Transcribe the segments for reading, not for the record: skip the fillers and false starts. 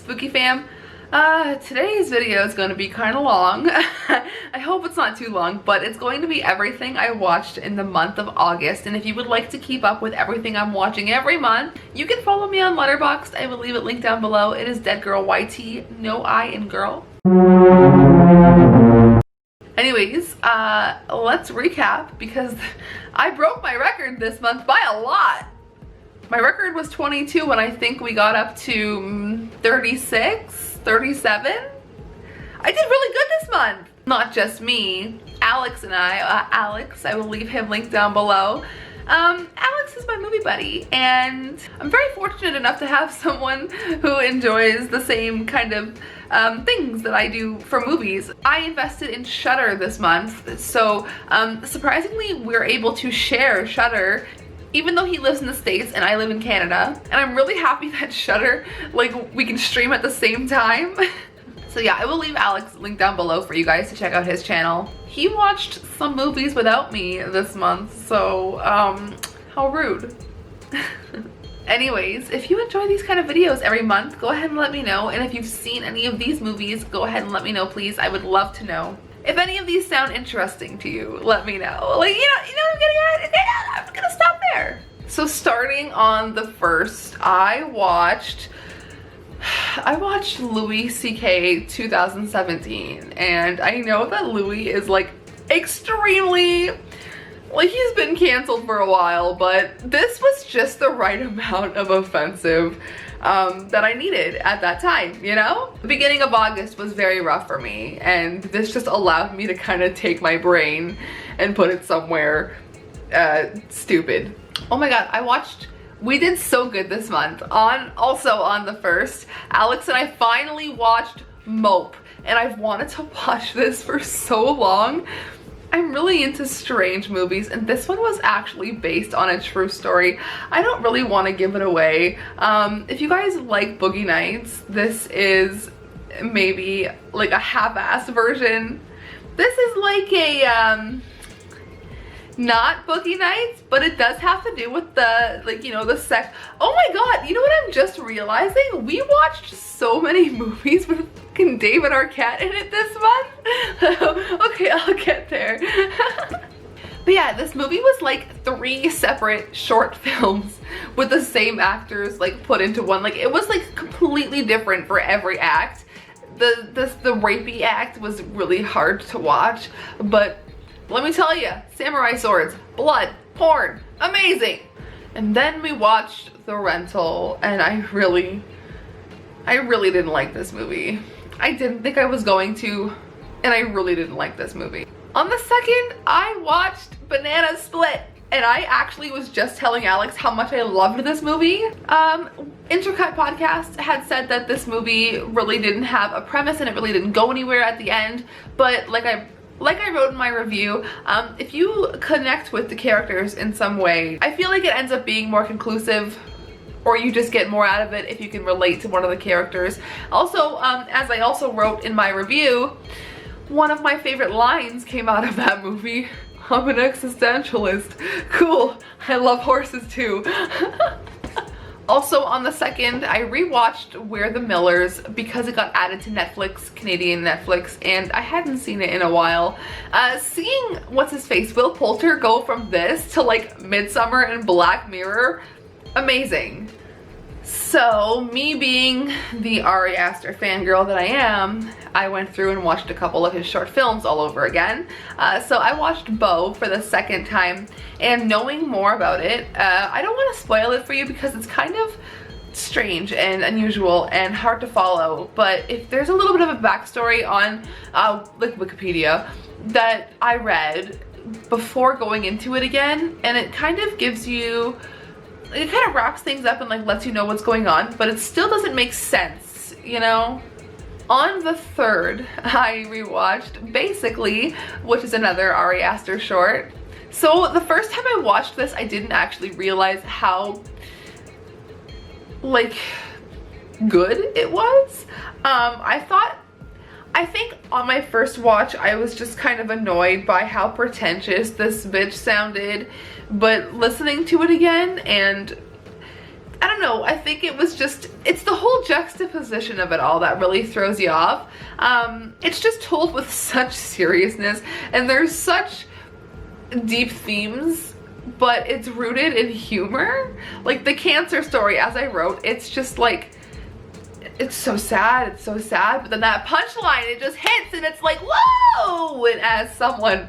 Spooky fam? Today's video is going to be kind of long. I hope it's not too long, but it's going to be everything I watched in the month of August. And if you would like to keep up with everything I'm watching every month, you can follow me on Letterboxd. I will leave it linked down below. It is DeadgrlYT, no I in girl. Anyways, let's recap because I broke my record this month by a lot. My record was 22 and I think we got up to 36, 37. I did really good this month. Not just me, Alex and I will leave him linked down below. Alex is my movie buddy and I'm very fortunate enough to have someone who enjoys the same kind of things that I do for movies. I invested in Shudder this month, so surprisingly we're able to share Shudder even though he lives in the States and I live in Canada. And I'm really happy that Shudder, like, we can stream at the same time. So yeah, I will leave Alex linked down below for you guys to check out his channel. He watched some movies without me this month, so how rude. Anyways, if you enjoy these kind of videos every month, go ahead and let me know. And if you've seen any of these movies, go ahead and let me know, please. I would love to know. If any of these sound interesting to you, let me know. Like, you know what I'm getting at? I'm gonna stop there. So starting on the 1st, I watched Louis C.K. 2017, and I know that Louis is like extremely, like, he's been canceled for a while, but this was just the right amount of offensive that I needed at that time, you know? The beginning of August was very rough for me, and this just allowed me to kind of take my brain and put it somewhere stupid. Oh my god, we did so good this month. Also on the 1st, Alex and I finally watched Mope, and I've wanted to watch this for so long. I'm really into strange movies, and this one was actually based on a true story. I don't really want to give it away. If you guys like Boogie Nights, this is maybe like a half-assed version. This is like a not Boogie Nights, but it does have to do with the, like, you know, the sex. Oh my god, you know what I'm just realizing? We watched so many movies with fucking David Arquette in it this month. Okay, I'll get there. But yeah, this movie was like 3 separate short films with the same actors like put into one. Like, it was like completely different for every act. The rapey act was really hard to watch, but let me tell you, samurai swords, blood, porn, amazing. And then we watched The Rental, and I really didn't like this movie. I didn't think I was going to, and I really didn't like this movie. On the 2nd, I watched Banana Split, and I actually was just telling Alex how much I loved this movie. Intercut Podcast had said that this movie really didn't have a premise and it really didn't go anywhere at the end, but like I wrote in my review, if you connect with the characters in some way, I feel like it ends up being more conclusive, or you just get more out of it if you can relate to one of the characters. Also, as I also wrote in my review, one of my favorite lines came out of that movie. I'm an existentialist. Cool. I love horses too. Also on the 2nd, I rewatched We're the Millers because it got added to Netflix, Canadian Netflix, and I hadn't seen it in a while. Seeing, what's-his-face, Will Poulter go from this to like Midsommar and Black Mirror, amazing. So, me being the Ari Aster fangirl that I am, I went through and watched a couple of his short films all over again. So I watched Beau for the 2nd time, and knowing more about it, I don't want to spoil it for you because it's kind of strange and unusual and hard to follow, but if there's a little bit of a backstory on like Wikipedia that I read before going into it again, and it kind of gives you, it kind of wraps things up and like lets you know what's going on, but it still doesn't make sense, you know? On the 3rd, I rewatched Basically, which is another Ari Aster short. So the first time I watched this, I didn't actually realize how like good it was. I think on my first watch I was just kind of annoyed by how pretentious this bitch sounded, but listening to it again and I don't know, I think it was just, it's the whole juxtaposition of it all that really throws you off. It's just told with such seriousness, and there's such deep themes, but it's rooted in humor. Like the cancer story, as I wrote, it's just like, it's so sad, but then that punchline, it just hits and it's like, whoa! And as someone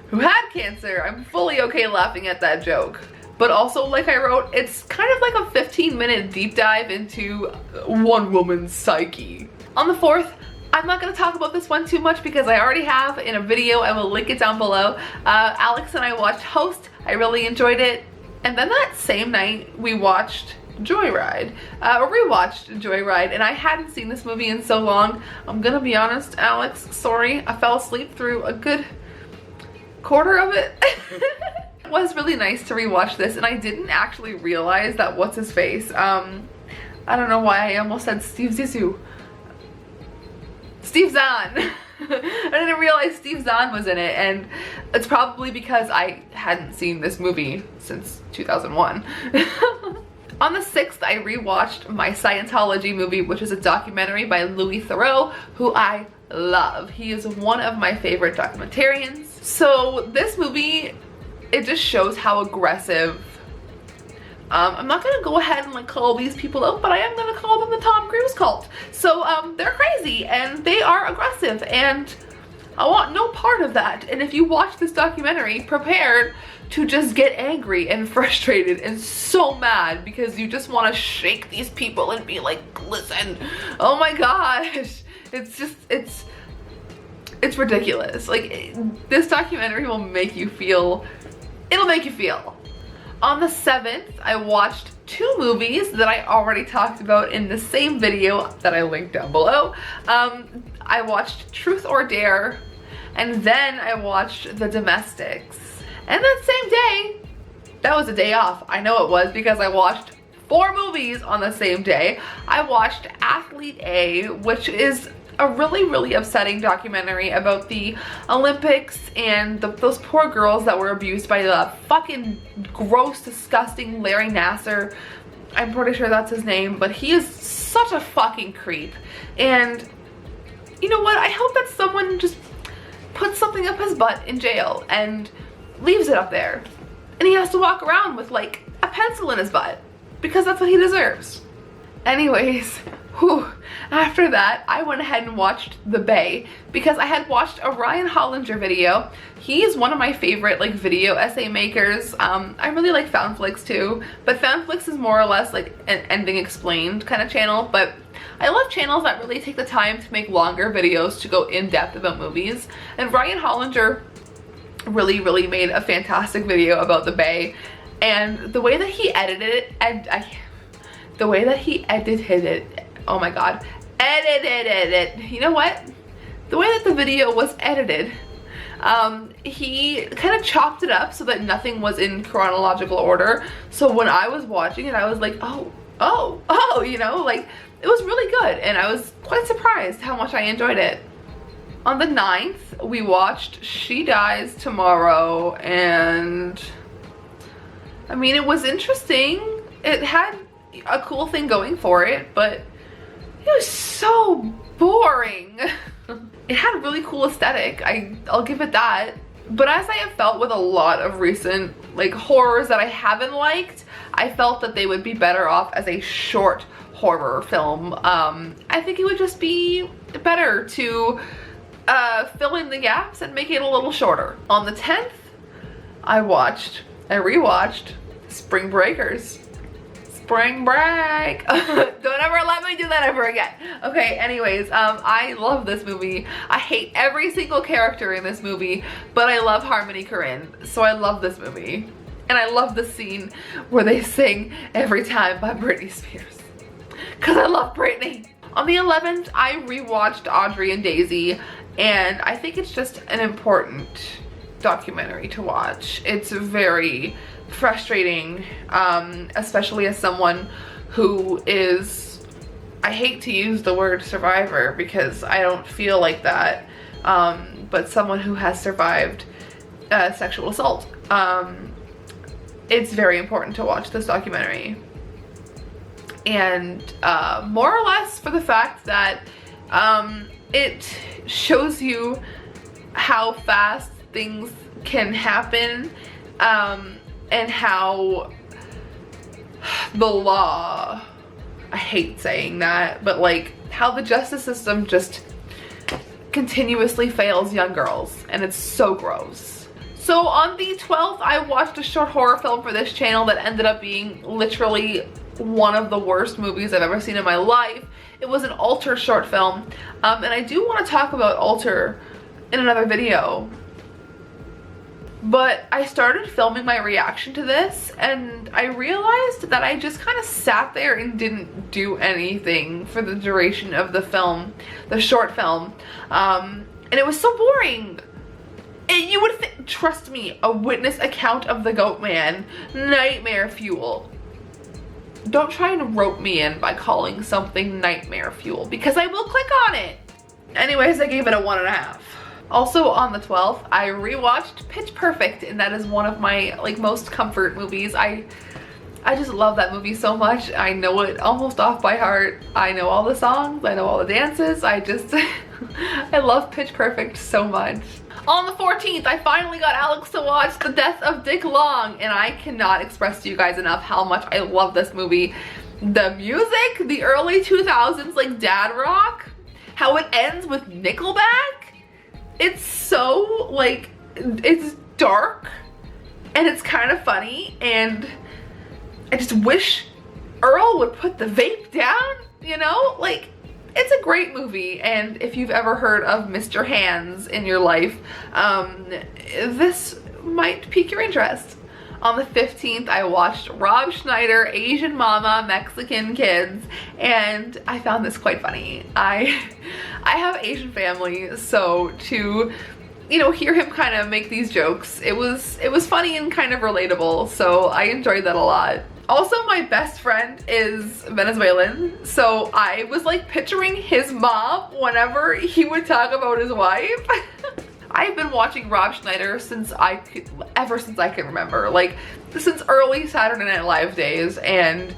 who had cancer, I'm fully okay laughing at that joke. But also, like I wrote, it's kind of like a 15-minute deep dive into one woman's psyche. On the 4th, I'm not going to talk about this one too much because I already have in a video. I will link it down below. Alex and I watched Host. I really enjoyed it. And then that same night, we watched Joyride, or rewatched Joyride, and I hadn't seen this movie in so long. I'm gonna be honest, Alex, sorry, I fell asleep through a good quarter of it. It was really nice to rewatch this, and I didn't actually realize that what's his face, I don't know why I almost said Steve Zissou. Steve Zahn. I didn't realize Steve Zahn was in it, and it's probably because I hadn't seen this movie since 2001. On the 6th, I rewatched My Scientology Movie, which is a documentary by Louis Theroux, who I love. He is one of my favorite documentarians. So this movie, it just shows how aggressive, I'm not gonna go ahead and like call these people out, but I am gonna call them the Tom Cruise cult. So they're crazy and they are aggressive, and I want no part of that. And if you watch this documentary, prepared to just get angry and frustrated and so mad because you just want to shake these people and be like, listen, oh my gosh, it's just, it's ridiculous. Like, this documentary will make you feel, it'll make you feel. On the 7th, I watched 2 movies that I already talked about in the same video that I linked down below. I watched Truth or Dare, and then I watched The Domestics. And that same day, that was a day off. I know it was because I watched 4 movies on the same day. I watched Athlete A, which is a really, really upsetting documentary about the Olympics and those poor girls that were abused by the fucking gross, disgusting Larry Nassar. I'm pretty sure that's his name, but he is such a fucking creep. And you know what? I hope that someone just puts something up his butt in jail and leaves it up there, and he has to walk around with like a pencil in his butt because that's what he deserves. Anyways, whew, after that I went ahead and watched The Bay because I had watched a Ryan Hollinger video. He is one of my favorite like video essay makers. I really like Foundflix too, but Foundflix is more or less like an ending explained kind of channel, but I love channels that really take the time to make longer videos to go in depth about movies, and Ryan Hollinger really made a fantastic video about The Bay, and the way that he edited it, the way that he edited it, oh my god, edited it, you know what? The way that the video was edited, he kind of chopped it up so that nothing was in chronological order. So when I was watching it, I was like, oh, you know, like, it was really good, and I was quite surprised how much I enjoyed it. On the 9th, we watched She Dies Tomorrow, and I mean, it was interesting. It had a cool thing going for it, but it was so boring. It had a really cool aesthetic, I'll give it that. But as I have felt with a lot of recent like horrors that I haven't liked, I felt that they would be better off as a short horror film. I think it would just be better to fill in the gaps and make it a little shorter. On the 10th, I rewatched Spring Breakers. Spring break. Don't ever let me do that ever again. Okay, anyways, I love this movie. I hate every single character in this movie, but I love Harmony Korine, so I love this movie. And I love the scene where they sing Every Time by Britney Spears, because I love Britney. On the 11th, I rewatched Audrey and Daisy, and I think it's just an important documentary to watch. It's very frustrating, especially as someone who is, I hate to use the word survivor because I don't feel like that, but someone who has survived sexual assault. It's very important to watch this documentary. and more or less for the fact that it shows you how fast things can happen, and how the law, I hate saying that, but like how the justice system just continuously fails young girls, and it's so gross. So on the 12th, I watched a short horror film for this channel that ended up being literally one of the worst movies I've ever seen in my life. It was an Alter short film, and I do want to talk about Alter in another video. But I started filming my reaction to this, and I realized that I just kind of sat there and didn't do anything for the duration of the film, the short film, and it was so boring. You would trust me, a witness account of the Goat Man, nightmare fuel. Don't try and rope me in by calling something nightmare fuel, because I will click on it. Anyways, I gave it a 1.5. Also on the 12th, I rewatched Pitch Perfect, and that is one of my like most comfort movies. I just love that movie so much. I know it almost off by heart. I know all the songs, I know all the dances. I just, I love Pitch Perfect so much. On the 14th, I finally got Alex to watch The Death of Dick Long, and I cannot express to you guys enough how much I love this movie. The music, the early 2000s like dad rock, how it ends with Nickelback. It's so like, it's dark and it's kind of funny, and I just wish Earl would put the vape down, you know? Like, it's a great movie, and if you've ever heard of Mr. Hands in your life, this might pique your interest. On the 15th, I watched Rob Schneider, Asian Mama, Mexican Kids, and I found this quite funny. I have Asian family, so to, you know, hear him kind of make these jokes, it was funny and kind of relatable, so I enjoyed that a lot. Also, my best friend is Venezuelan, so I was like picturing his mom whenever he would talk about his wife. I've been watching Rob Schneider ever since I can remember, like since early Saturday Night Live days, and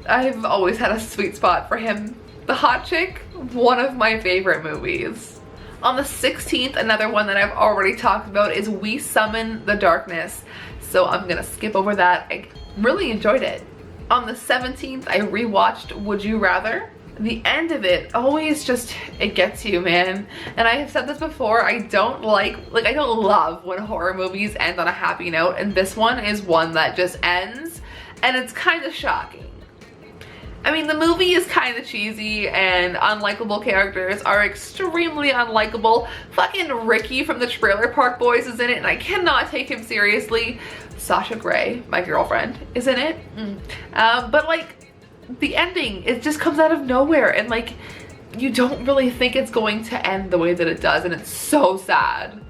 I've always had a sweet spot for him. The Hot Chick, one of my favorite movies. On the 16th, another one that I've already talked about is We Summon the Darkness, so I'm gonna skip over that. I really enjoyed it. On the 17th, I rewatched Would You Rather. The end of it always just, it gets you, man. And I have said this before, I don't I don't love when horror movies end on a happy note, and this one is one that just ends and it's kind of shocking. I mean, the movie is kind of cheesy and unlikable characters are extremely unlikable. Fucking Ricky from the Trailer Park Boys is in it, and I cannot take him seriously. Sasha Grey, my girlfriend, is in it. But like, the ending, it just comes out of nowhere, and like, you don't really think it's going to end the way that it does, and it's so sad.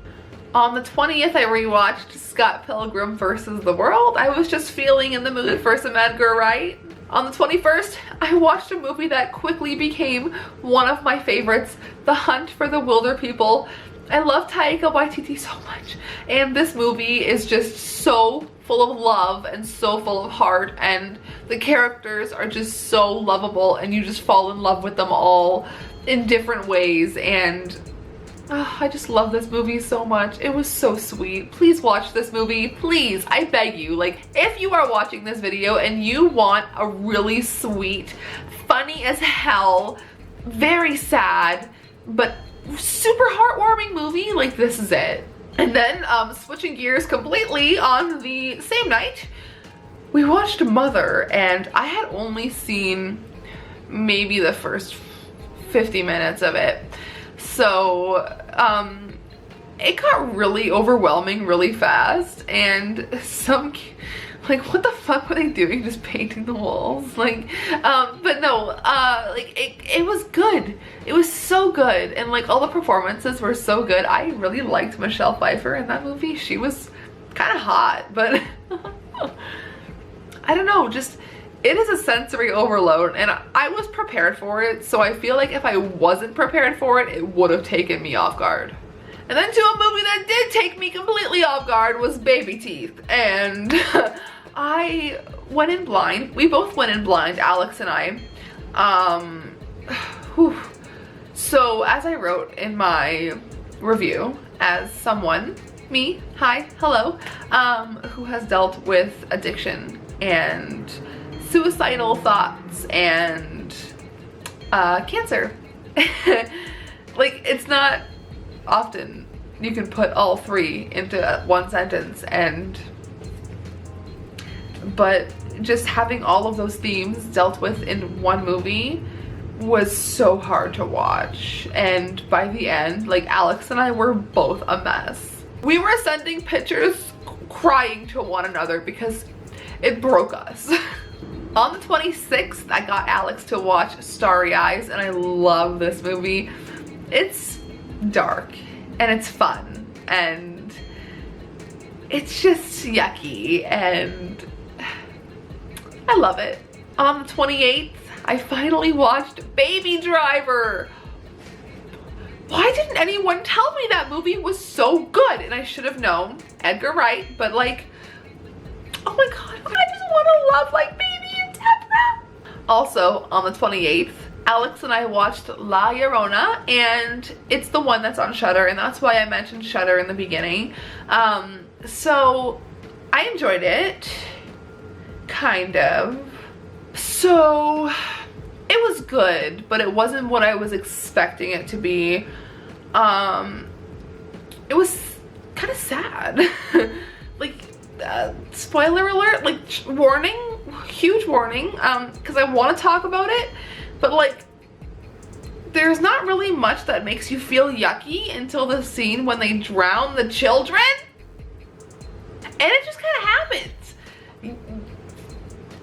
On the 20th, I rewatched Scott Pilgrim vs. the World. I was just feeling in the mood for some Edgar Wright. On the 21st, I watched a movie that quickly became one of my favorites, The Hunt for the Wilder People. I love Taika Waititi so much, and this movie is just so full of love and so full of heart, and the characters are just so lovable, and you just fall in love with them all in different ways, and I just love this movie so much. It was so sweet. Please watch this movie, please, I beg you. Like, if you are watching this video and you want a really sweet, funny as hell, very sad, but super heartwarming movie, like, this is it. And then switching gears completely, on the same night we watched Mother, and I had only seen maybe the first 50 minutes of it, so it got really overwhelming really fast, and like, what the fuck were they doing just painting the walls? Like, but no, like, it was good. It was so good, and like, all the performances were so good. I really liked Michelle Pfeiffer in that movie. She was kind of hot, but I don't know, just, it is a sensory overload, and I was prepared for it, so I feel like if I wasn't prepared for it, it would have taken me off guard. And then to a movie that did take me completely off guard was Baby Teeth, and I went in blind. We both went in blind, Alex and I. Whew. So as I wrote in my review, as someone, me, hi, hello, who has dealt with addiction and suicidal thoughts and cancer, like, it's not often you can put all three into one sentence, but just having all of those themes dealt with in one movie was so hard to watch. And by the end, like, Alex and I were both a mess. We were sending pictures crying to one another because it broke us. On the 26th, I got Alex to watch Starry Eyes, and I love this movie. It's dark and it's fun and it's just yucky and I love it. On the 28th, I finally watched Baby Driver. Why didn't anyone tell me that movie was so good? And I should have known. Edgar Wright, but like, oh my god, I just want to love like Baby and Deborah. Also, on the 28th, Alex and I watched La Llorona, and it's the one that's on Shudder, and that's why I mentioned Shudder in the beginning. So I enjoyed it, kind of. So it was good, but it wasn't what I was expecting it to be. It was kind of sad. Like, spoiler alert, like, warning, huge warning, because I want to talk about it, but like, there's not really much that makes you feel yucky until the scene when they drown the children, and it just kind of happens.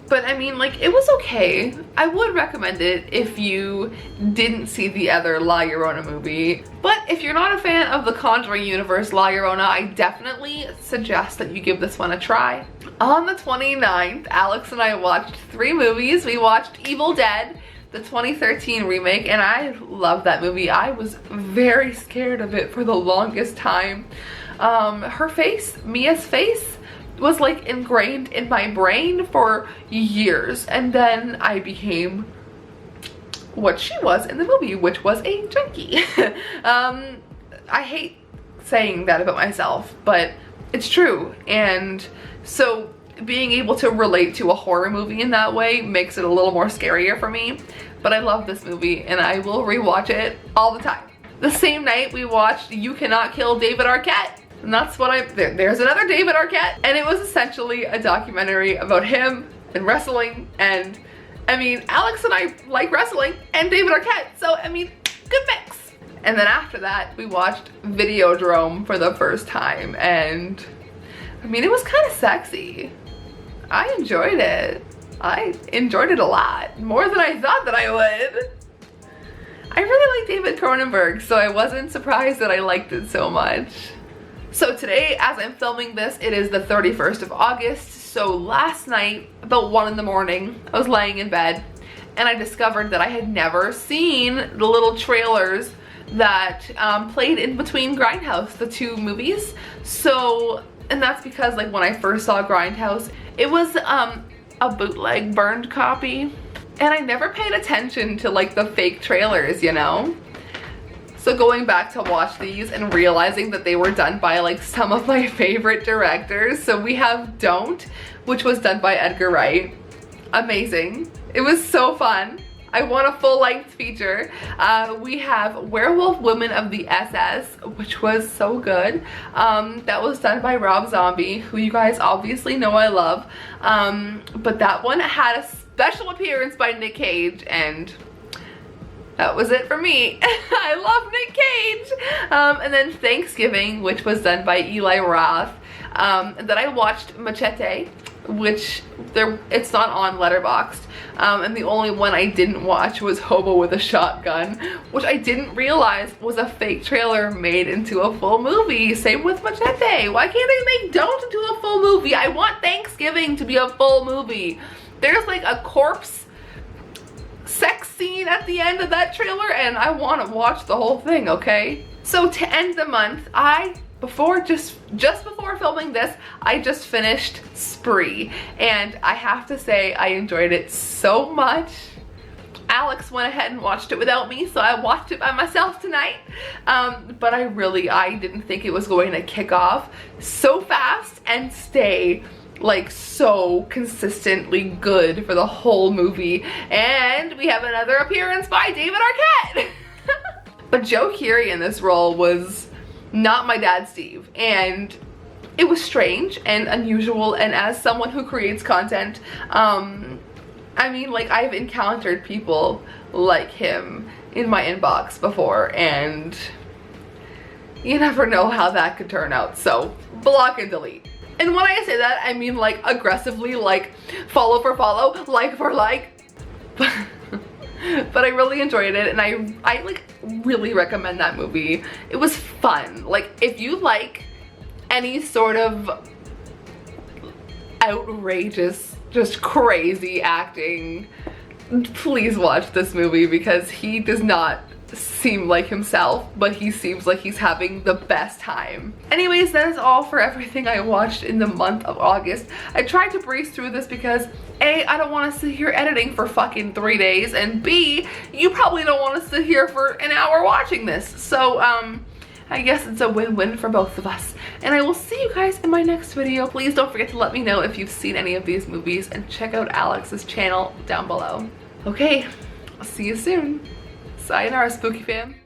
But I mean, like, it was okay. I would recommend it if you didn't see the other La Llorona movie. But if you're not a fan of the Conjuring universe, La Llorona, I definitely suggest that you give this one a try. On the 29th, Alex and I watched 3 movies. We watched Evil Dead, the 2013 remake, and I love that movie. I was very scared of it for the longest time. Her face, Mia's face, was like ingrained in my brain for years, and then I became what she was in the movie, which was a junkie. I hate saying that about myself, but it's true. And so being able to relate to a horror movie in that way makes it a little more scarier for me. But I love this movie and I will rewatch it all the time. The same night we watched You Cannot Kill David Arquette. And that's what there's another David Arquette, and it was essentially a documentary about him and wrestling, and I mean, Alex and I like wrestling and David Arquette, so I mean, good mix. And then after that, we watched Videodrome for the first time, and I mean, it was kind of sexy. I enjoyed it. I enjoyed it a lot, more than I thought that I would. I really like David Cronenberg, so I wasn't surprised that I liked it so much. So today, as I'm filming this, it is the 31st of August. So last night, about 1 in the morning, I was laying in bed and I discovered that I had never seen the little trailers that played in between Grindhouse, the 2 movies. So, and that's because like when I first saw Grindhouse, it was a bootleg burned copy. And I never paid attention to like the fake trailers, you know? So going back to watch these and realizing that they were done by like some of my favorite directors. So we have Don't, which was done by Edgar Wright. Amazing. It was so fun. I want a full-length feature. We have Werewolf Women of the SS, which was so good. That was done by Rob Zombie, who you guys obviously know I love. But that one had a special appearance by Nick Cage, and that was it for me. I love Nick Cage. And then Thanksgiving, which was done by Eli Roth. And then I watched Machete, which it's not on Letterboxd. And the only one I didn't watch was Hobo with a Shotgun, which I didn't realize was a fake trailer made into a full movie. Same with Machete. Why can't they make Don't into a full movie? I want Thanksgiving to be a full movie. There's like a corpse sex scene at the end of that trailer and I want to watch the whole thing, okay? So to end the month, just before filming this, I just finished Spree, and I have to say I enjoyed it so much. Alex went ahead and watched it without me, so I watched it by myself tonight. But I didn't think it was going to kick off so fast and stay like so consistently good for the whole movie. And we have another appearance by David Arquette. But Joe Keery in this role was not my dad Steve, and it was strange and unusual. And as someone who creates content, I mean, like, I've encountered people like him in my inbox before, and you never know how that could turn out, so block and delete. And when I say that, I mean like aggressively, like follow for follow, like for like. But I really enjoyed it, and I like really recommend that movie. It was fun. Like, if you like any sort of outrageous, just crazy acting, please watch this movie, because he does not seem like himself, but he seems like he's having the best time. Anyways, that is all for everything I watched in the month of August. I tried to breeze through this because A, I don't want to sit here editing for fucking 3 days, and B, you probably don't want to sit here for an hour watching this. So I guess it's a win-win for both of us. And I will see you guys in my next video. Please don't forget to let me know if you've seen any of these movies, and check out Alex's channel down below. Okay, I'll see you soon. Sayonara, Spooky fam.